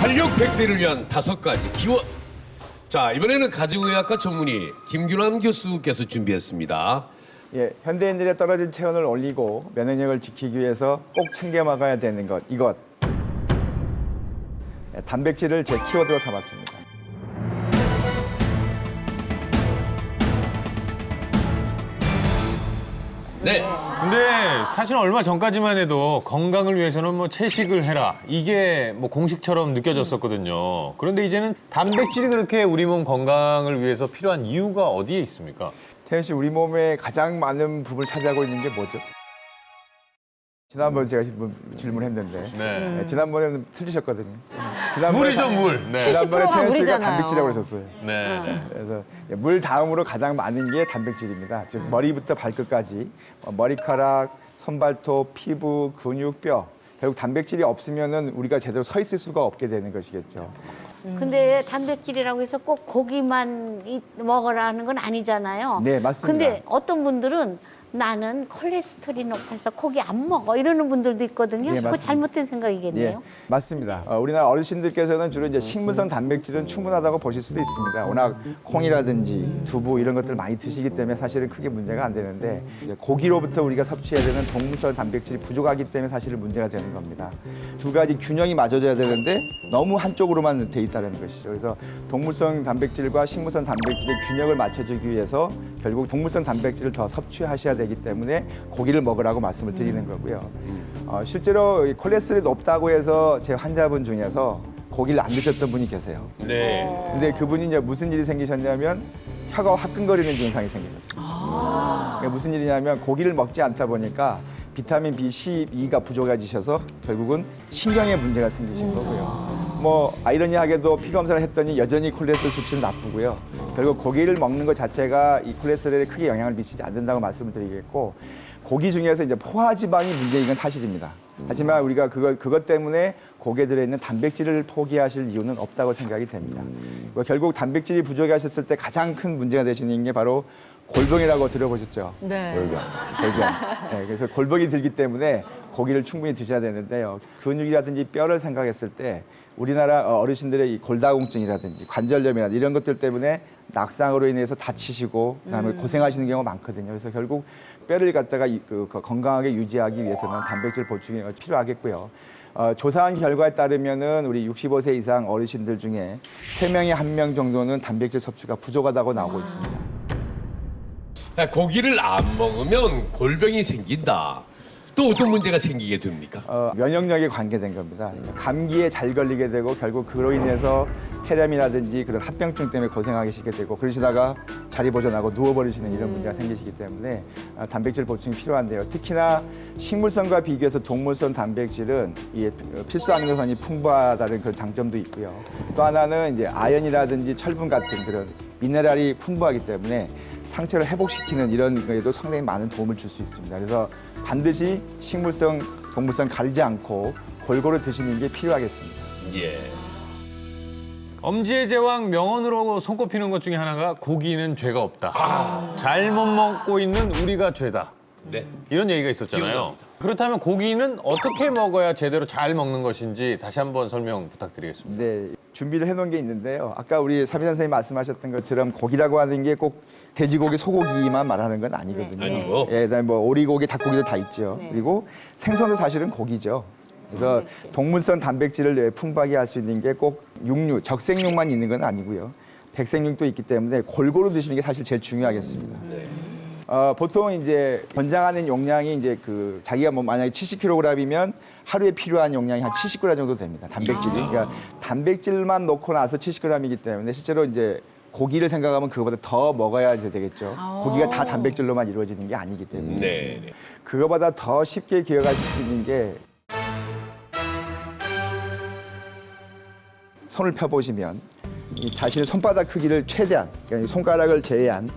활력 100세를 위한 5가지 기원. 자, 이번에는 가정의학과 전문의 김규남 교수께서 준비했습니다. 예, 현대인들의 떨어진 체온을 올리고 면역력을 지키기 위해서 꼭 챙겨 먹어야 되는 것, 이것. 단백질을 제 키워드로 삼았습니다. 네. 근데 사실 얼마 전까지만 해도 건강을 위해서는 뭐 채식을 해라. 이게 뭐 공식처럼 느껴졌었거든요. 그런데 이제는 단백질이 그렇게 우리 몸 건강을 위해서 필요한 이유가 어디에 있습니까? 태현 씨, 우리 몸에 가장 많은 부분을 차지하고 있는 게 뭐죠? 지난번에 제가 질문했는데 네. 지난번에는 틀리셨거든요. 물이죠, 물. 네. 지난번에 70%가 태현 씨가 물이잖아요. 단백질이라고 그러셨어요. 네. 네. 그래서 물 다음으로 가장 많은 게 단백질입니다. 즉 머리부터 발끝까지 머리카락, 손발톱, 피부, 근육, 뼈. 결국 단백질이 없으면은 우리가 제대로 서 있을 수가 없게 되는 것이겠죠. 근데 단백질이라고 해서 꼭 고기만 먹으라는 건 아니잖아요. 네, 맞습니다. 근데 어떤 분들은 나는 콜레스테롤이 높아서 고기 안 먹어 이러는 분들도 있거든요. 네, 그거 맞습니다. 잘못된 생각이겠네요. 예, 맞습니다. 우리나라 어르신들께서는 주로 이제 식물성 단백질은 충분하다고 보실 수도 있습니다. 워낙 콩이라든지 두부 이런 것들을 많이 드시기 때문에 사실은 크게 문제가 안 되는데 이제 고기로부터 우리가 섭취해야 되는 동물성 단백질이 부족하기 때문에 사실은 문제가 되는 겁니다. 두 가지 균형이 맞아져야 되는데 너무 한쪽으로만 돼 있다는 것이죠. 그래서 동물성 단백질과 식물성 단백질의 균형을 맞춰주기 위해서 결국 동물성 단백질을 더 섭취하셔야 되기 때문에 고기를 먹으라고 말씀을 드리는 거고요. 실제로 이 콜레스테롤이 높다고 해서 제 환자분 중에서 고기를 안 드셨던 분이 계세요. 네. 근데 그분이 이제 무슨 일이 생기셨냐면 혀가 화끈거리는 증상이 생기셨습니다. 그게 무슨 일이냐면 고기를 먹지 않다 보니까 비타민 B12가 부족해지셔서 결국은 신경에 문제가 생기신 거고요. 뭐 아이러니하게도 피 검사를 했더니 여전히 콜레스테롤 수치는 나쁘고요. 결국 고기를 먹는 것 자체가 이 콜레스테롤에 크게 영향을 미치지 않는다고 말씀을 드리겠고, 고기 중에서 이제 포화지방이 문제인 건 사실입니다. 하지만 우리가 그것 때문에 고기에 들어있는 단백질을 포기하실 이유는 없다고 생각이 됩니다. 결국 단백질이 부족하셨을 때 가장 큰 문제가 되시는 게 바로 골병이라고 들어보셨죠? 네. 골병. 네, 그래서 골병이 들기 때문에 고기를 충분히 드셔야 되는데요. 근육이라든지 뼈를 생각했을 때 우리나라 어르신들의 이 골다공증이라든지 관절염이라든지 이런 것들 때문에 낙상으로 인해서 다치시고 그다음에 고생하시는 경우가 많거든요. 그래서 결국 뼈를 갖다가 건강하게 유지하기 위해서는 단백질 보충이 필요하겠고요. 조사한 결과에 따르면은 우리 65세 이상 어르신들 중에 3명에 1명 정도는 단백질 섭취가 부족하다고 나오고 있습니다. 고기를 안 먹으면 골병이 생긴다. 또 어떤 문제가 생기게 됩니까? 면역력에 관계된 겁니다. 감기에 잘 걸리게 되고 결국 그로 인해서 폐렴이라든지 그런 합병증 때문에 고생하시게 되고 그러시다가 자리 보존하고 누워버리시는 이런 문제가 생기시기 때문에 단백질 보충이 필요한데요. 특히나 식물성과 비교해서 동물성 단백질은 이 필수 아미노산이 풍부하다는 그런 장점도 있고요. 또 하나는 이제 아연이라든지 철분 같은 그런 미네랄이 풍부하기 때문에 상처를 회복시키는 이런 거에도 상당히 많은 도움을 줄 수 있습니다. 그래서 반드시 식물성, 동물성 가리지 않고 골고루 드시는 게 필요하겠습니다. 예. 엄지의 제왕 명언으로 손꼽히는 것 중에 하나가 고기는 죄가 없다. 잘못 먹고 있는 우리가 죄다. 네. 이런 얘기가 있었잖아요. 기억납니다. 그렇다면 고기는 어떻게 먹어야 제대로 잘 먹는 것인지 다시 한번 설명 부탁드리겠습니다. 네, 준비를 해놓은 게 있는데요. 아까 우리 사비 선생님 말씀하셨던 것처럼 고기라고 하는 게 꼭 돼지고기, 소고기만 말하는 건 아니거든요. 네. 아니고. 예, 그다음에 뭐 오리고기, 닭고기도 다 있죠. 네. 그리고 생선도 사실은 고기죠. 그래서 단백질. 동물성 단백질을 풍부하게 할 수 있는 게 꼭 육류, 적색육만 있는 건 아니고요. 백색육도 있기 때문에 골고루 드시는 게 사실 제일 중요하겠습니다. 네. 보통 이제 권장하는 용량이 이제 자기가 뭐 만약에 70kg이면 하루에 필요한 용량이 한 70g 정도 됩니다. 단백질이. 그러니까 단백질만 놓고 나서 70g이기 때문에 실제로 이제 고기를 생각하면 그거보다 더 먹어야 되겠죠. 고기가 다 단백질로만 이루어지는 게 아니기 때문에. 네. 그거보다 더 쉽게 기억할 수 있는 게 손을 펴보시면 이 자신의 손바닥 크기를 최대한, 그러니까 손가락을 제외한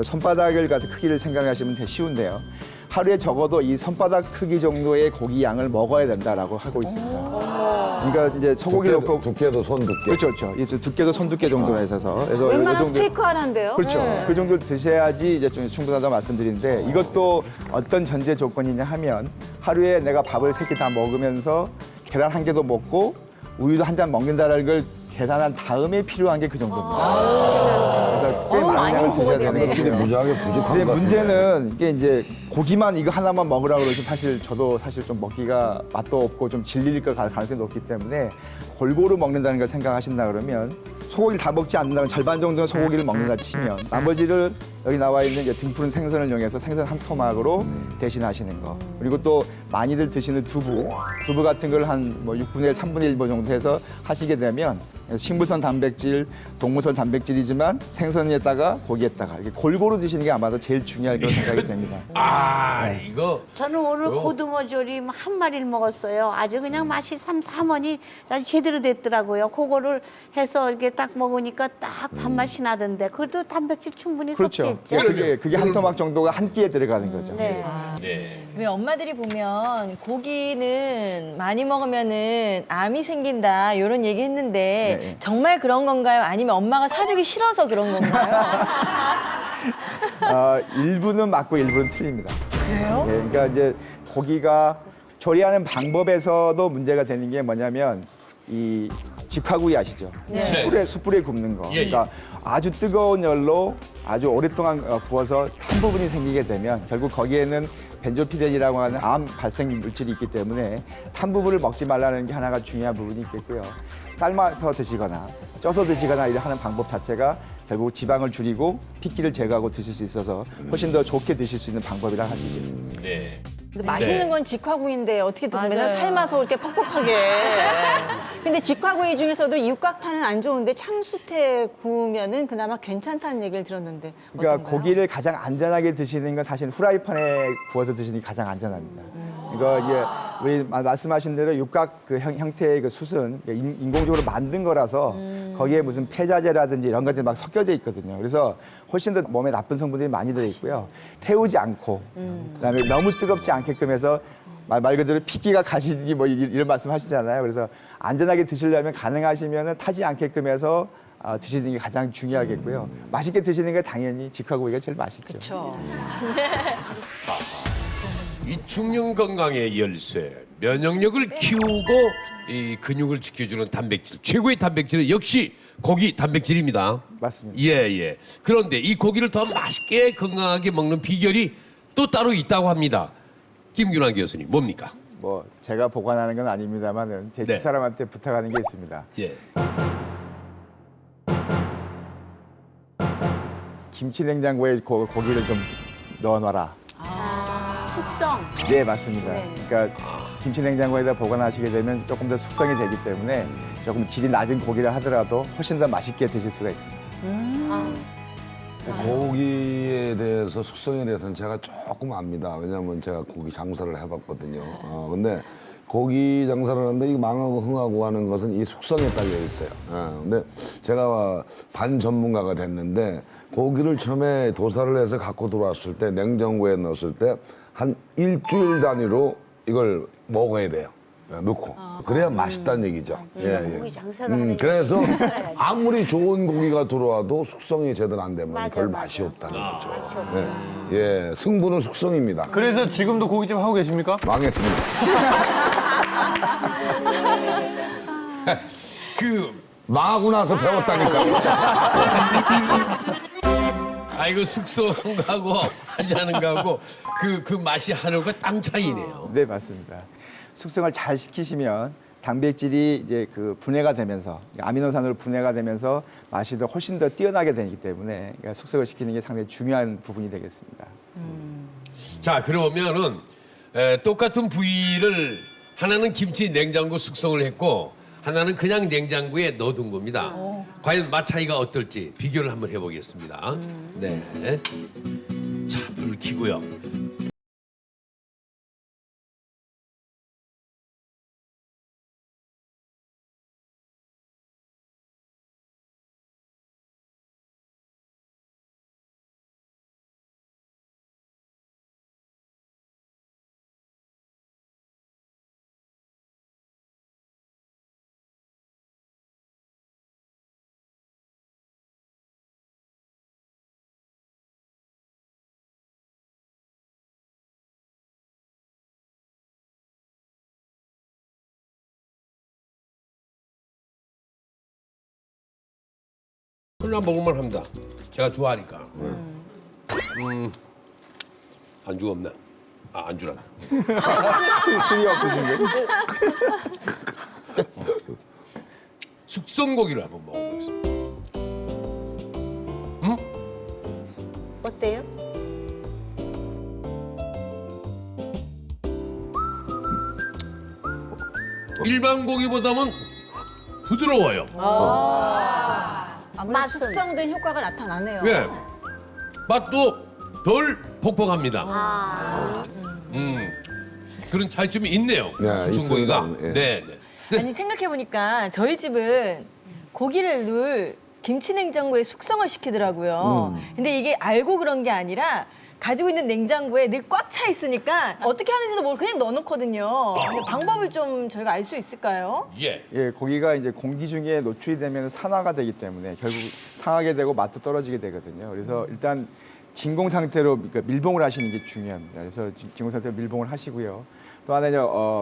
손바닥을 같은 크기를 생각하시면 되게 쉬운데요. 하루에 적어도 이 손바닥 크기 정도의 고기 양을 먹어야 된다라고 하고 있습니다. 그러니까 이제 소고기 넣고 두께도 손 두께. 그렇죠, 그렇죠. 이 두께도 손 두께 정도로 있어서 그래서 웬만한 이 정도- 스테이크 하나인데요. 그렇죠. 네. 그 정도를 드셔야지 이제 좀 충분하다고 말씀드리는데 이것도 어떤 전제 조건이냐 하면 하루에 내가 밥을 3끼 다 먹으면서 계란 1개도 먹고 우유도 한 잔 먹는다는 걸 계산한 다음에 필요한 게 그 정도입니다. 그래서 꽤 많은 양을 드셔야 되는 단백질이 거고요. 무지하게 부족한 근데 것 같은데. 문제는 이게 이제 고기만 이거 하나만 먹으라고 그러면 사실 저도 사실 좀 먹기가 맛도 없고 좀 질릴 것 가능성이 높기 때문에 골고루 먹는다는 걸 생각하신다 그러면 소고기를 다 먹지 않는다면 절반 정도는 소고기를 먹는다 치면 나머지를 여기 나와 있는 이제 등푸른 생선을 이용해서 생선 한 토막으로 대신하시는 거. 그리고 또 많이들 드시는 두부 같은 걸 한 뭐 6분의 1, 3분의 1 정도 해서 하시게 되면 식물성 단백질, 동물성 단백질이지만 생선에다가 고기에다가 이렇게 골고루 드시는 게 아마도 제일 중요할 거라고 생각이 됩니다. 이거 저는 오늘 고등어 조림 한 마리를 먹었어요. 아주 그냥 맛이 삼삼하니 아주 제대로 됐더라고요. 그거를 해서 이렇게 딱 먹으니까 딱 밥맛이 나던데 그래도 단백질 충분히 그렇죠. 섭취했죠. 그게 한 토막 정도가 한 끼에 들어가는 거죠. 네. 네. 왜 엄마들이 보면 고기는 많이 먹으면은 암이 생긴다 이런 얘기 했는데 네. 정말 그런 건가요? 아니면 엄마가 사주기 싫어서 그런 건가요? 일부는 맞고 일부는 틀립니다. 그래요? 예, 그러니까 이제 고기가 조리하는 방법에서도 문제가 되는 게 뭐냐면 이 직화구이 아시죠? 네. 숯불에 굽는 거. 예, 예. 그러니까 아주 뜨거운 열로 아주 오랫동안 구워서 탄 부분이 생기게 되면 결국 거기에는 벤조피렌이라고 하는 암 발생 물질이 있기 때문에 탄 부분을 먹지 말라는 게 하나가 중요한 부분이 있겠고요. 삶아서 드시거나 쪄서 드시거나 이런 하는 방법 자체가 결국 지방을 줄이고 핏기를 제거하고 드실 수 있어서 훨씬 더 좋게 드실 수 있는 방법이라 할 수 있겠습니다. 네. 근데 맛있는 건 직화구이인데 어떻게 또 맨날 맞아요. 삶아서 이렇게 퍽퍽하게. 근데 직화구이 중에서도 육각파는 안 좋은데 참숯에 구우면은 그나마 괜찮다는 얘기를 들었는데. 그러니까 어떤가요? 고기를 가장 안전하게 드시는 건 사실 후라이팬에 구워서 드시는 게 가장 안전합니다. 이거 이제 우리 말씀하신 대로 육각 그 형태의 그 숯은 인공적으로 만든 거라서 거기에 무슨 폐자재라든지 이런 것들이 막 섞여져 있거든요. 그래서 훨씬 더 몸에 나쁜 성분들이 많이 들어 있고요. 태우지 않고 그다음에 너무 뜨겁지 않게끔 해서 말 그대로 핏기가 가시기 뭐 이런 말씀 하시잖아요. 그래서 안전하게 드시려면 가능하시면 타지 않게끔 해서 드시는 게 가장 중요하겠고요. 맛있게 드시는 게 당연히 직화구이가 제일 맛있죠. 그렇죠. 이 중년 건강의 열쇠, 면역력을 키우고 이 근육을 지켜주는 단백질, 최고의 단백질은 역시 고기 단백질입니다. 맞습니다. 예. 그런데 이 고기를 더 맛있게 건강하게 먹는 비결이 또 따로 있다고 합니다. 김균환 교수님, 뭡니까? 뭐 제가 보관하는 건 아닙니다만은 제 네. 집사람한테 부탁하는 게 있습니다. 예. 김치 냉장고에 고기를 좀 넣어놔라. 숙성. 네, 맞습니다. 네. 그러니까 김치 냉장고에다 보관하시게 되면 조금 더 숙성이 되기 때문에 조금 질이 낮은 고기를 하더라도 훨씬 더 맛있게 드실 수가 있습니다. 아, 고기에 대해서 숙성에 대해서는 제가 조금 압니다. 왜냐하면 제가 고기 장사를 해봤거든요. 근데 고기 장사를 하는데 이 망하고 흥하고 하는 것은 이 숙성에 딸려 있어요. 근데 제가 반 전문가가 됐는데 고기를 처음에 도살을 해서 갖고 들어왔을 때 냉장고에 넣었을 때 한 일주일 단위로 이걸 먹어야 돼요. 넣고 그래야 맛있다는 얘기죠. 고기 장사를 하는 그래서 아무리 좋은 고기가 들어와도 숙성이 제대로 안 되면 맞아, 별 맞아. 맛이 없다는 거죠. 맛이 없어. 예, 승부는 숙성입니다. 그래서 지금도 고깃집 하고 계십니까? 망했습니다. 그 망하고 나서 배웠다니까요. 이거 숙성한 거하고 하지 않은 거하고 그 맛이 하늘과 땅 차이네요. 네, 맞습니다. 숙성을 잘 시키시면 단백질이 이제 그 분해가 되면서 아미노산으로 분해가 되면서 맛이 더 훨씬 더 뛰어나게 되기 때문에 그러니까 숙성을 시키는 게 상당히 중요한 부분이 되겠습니다. 자, 그러면은 똑같은 부위를 하나는 김치 냉장고 숙성을 했고 하나는 그냥 냉장고에 넣어둔 겁니다. 과연 맛 차이가 어떨지 비교를 한번 해보겠습니다. 네. 자, 불 켜고요. 그냥 먹을만 합니다. 제가 좋아하니까. 안주가 없네. 아, 안주란다. 술이 없으신 거예요? 숙성고기를 한번 먹어보겠습니다. 어때요? 일반 고기보다는 부드러워요. 아무래도 맛은? 숙성된 효과가 나타나네요. 예. 맛도 덜 퍽퍽합니다. 아, 그런 차이점이 있네요. 네, 숙성고기가. 있습니다. 예. 네, 네. 아니 생각해보니까 저희 집은 고기를 늘 김치 냉장고에 숙성을 시키더라고요. 근데 이게 알고 그런 게 아니라 가지고 있는 냉장고에 늘 꽉 차 있으니까 어떻게 하는지도 모르고 그냥 넣어놓거든요. 근데 방법을 좀 저희가 알 수 있을까요? 예. 예, 고기가 이제 공기 중에 노출이 되면 산화가 되기 때문에 결국 상하게 되고 맛도 떨어지게 되거든요. 그래서 일단 진공 상태로 그러니까 밀봉을 하시는 게 중요합니다. 그래서 진공 상태로 밀봉을 하시고요. 또 하나 이제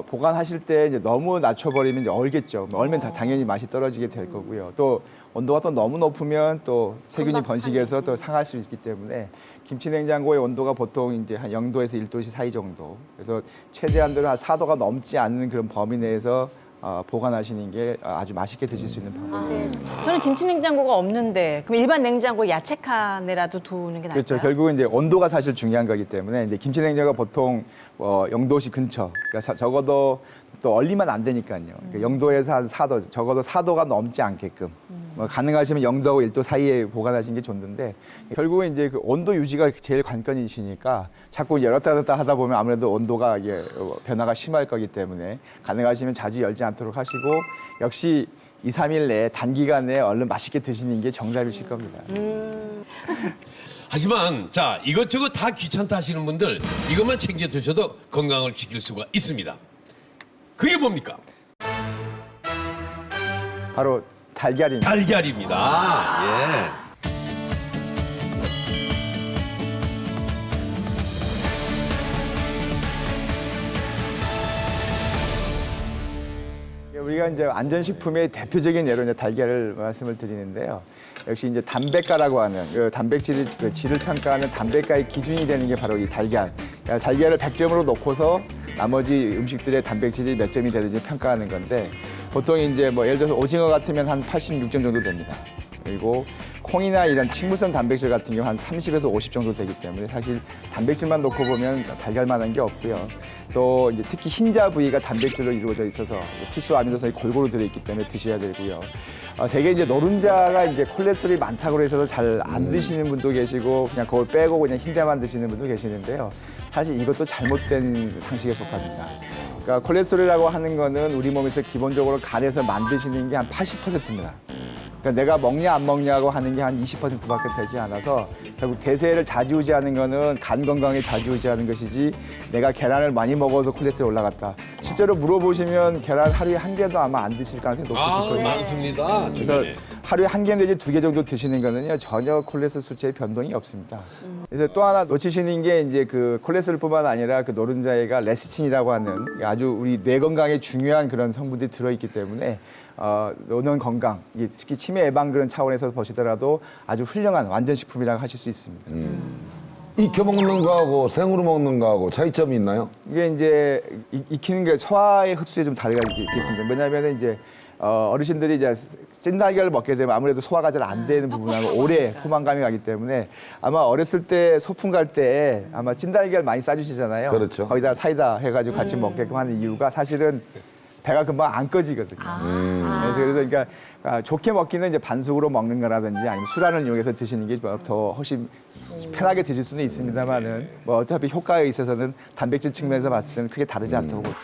보관하실 때 이제 너무 낮춰버리면 이제 얼겠죠. 얼면 당연히 맛이 떨어지게 될 거고요. 또 온도가 또 너무 높으면 또 세균이 금방 번식해서 또 상할 수 있기 때문에 김치 냉장고의 온도가 보통 이제 한 0도에서 1도씨 사이 정도. 그래서 최대한대로 한 4도가 넘지 않는 그런 범위 내에서 보관하시는 게 아주 맛있게 드실 수 있는 방법입니다. 저는 김치 냉장고가 없는데 그럼 일반 냉장고 야채 칸에라도 두는 게 나을까요? 그렇죠. 결국은 이제 온도가 사실 중요한 거기 때문에 이제 김치 냉장고가 보통 0도씨 근처. 그러니까 적어도 또 얼리면 안 되니까요. 그러니까 0도에서 한 4도, 적어도 4도가 넘지 않게끔. 뭐 가능하시면 0도하고 1도 사이에 보관하시는 게 좋는데 결국은 이제 그 온도 유지가 제일 관건이시니까 자꾸 열었다 닫았다 하다 보면 아무래도 온도가 이게 변화가 심할 거기 때문에 가능하시면 자주 열지 않도록 하시고 역시 2, 3일 내에 단기간 내에 얼른 맛있게 드시는 게 정답이실 겁니다. 하지만 자 이것저것 다 귀찮다 하시는 분들 이것만 챙겨 드셔도 건강을 지킬 수가 있습니다. 그게 뭡니까? 바로 달걀입니다. 달걀입니다. 예. 우리가 이제 안전식품의 대표적인 예로 이제 달걀을 말씀을 드리는데요. 역시 이제 담백가라고 하는 그 단백질의 그 질을 평가하는 담백가의 기준이 되는 게 바로 이 달걀. 그러니까 달걀을 100점으로 놓고서 나머지 음식들의 단백질이 몇 점이 되는지 평가하는 건데 보통 이제 뭐 예를 들어서 오징어 같으면 한 86점 정도 됩니다. 그리고 콩이나 이런 식물성 단백질 같은 경우 한 30에서 50 정도 되기 때문에 사실 단백질만 놓고 보면 달걀만한 게 없고요. 또 이제 특히 흰자 부위가 단백질로 이루어져 있어서 필수 아미노산이 골고루 들어있기 때문에 드셔야 되고요. 대개 이제 노른자가 이제 콜레스테롤이 많다고 해서 잘 안 드시는 분도 계시고 그냥 그걸 빼고 그냥 흰자만 드시는 분도 계시는데요. 사실 이것도 잘못된 상식에 속합니다. 그러니까 콜레스테롤이라고 하는 거는 우리 몸에서 기본적으로 간에서 만드시는 게 한 80%입니다. 그러니까 내가 먹냐 안 먹냐고 하는 게 한 20%밖에 되지 않아서 결국 대세를 좌지우지하는 거는 간 건강에 좌지우지하는 것이지 내가 계란을 많이 먹어서 콜레스테롤 올라갔다. 실제로 물어보시면 계란 하루에 한 개도 아마 안 드실 가능성이 높으실 거예요. 많습니다. 그래서 주변에. 하루에 한 개 내지 2개 정도 드시는 거는요 전혀 콜레스테롤 수치에 변동이 없습니다. 그래서 또 하나 놓치시는 게 이제 그 콜레스테롤뿐만 아니라 그 노른자에가 레시틴이라고 하는 아주 우리 뇌 건강에 중요한 그런 성분들이 들어있기 때문에 노년 건강, 특히 치매 예방 그런 차원에서 보시더라도 아주 훌륭한 완전식품이라고 하실 수 있습니다. 익혀 먹는 거하고 생으로 먹는 거하고 차이점이 있나요? 이게 이제 익히는 게 소화의 흡수에 좀 다르게 있겠습니다. 왜냐하면 이제 어르신들이 이제 찐달걀을 먹게 되면 아무래도 소화가 잘 안 되는 부분하고 오래 포만감이 가기 때문에 아마 어렸을 때 소풍 갈 때 아마 찐달걀 많이 싸주시잖아요. 그렇죠. 거기다 사이다 해가지고 같이 먹게끔 하는 이유가 사실은 배가 금방 안 꺼지거든요. 그래서 그러니까 좋게 먹기는 이제 반숙으로 먹는 거라든지 아니면 술안을 이용해서 드시는 게 더 훨씬 편하게 드실 수는 있습니다만은 뭐 어차피 효과에 있어서는 단백질 측면에서 봤을 때는 크게 다르지 않다고 봅니다.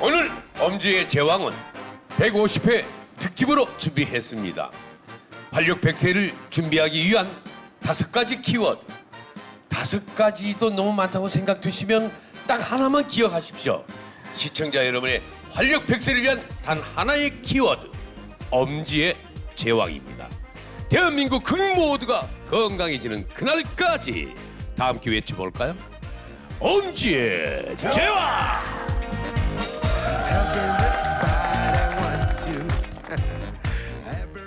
오늘 엄지의 제왕은 150회 특집으로 준비했습니다. 활력백세를 준비하기 위한 5가지 키워드. 5가지도 너무 많다고 생각되시면 딱 하나만 기억하십시오. 시청자 여러분의 활력백세를 위한 단 하나의 키워드. 엄지의 제왕입니다. 대한민국 그 모두가 건강해지는 그날까지 다 함께 외쳐볼까요? 엄지의 제왕!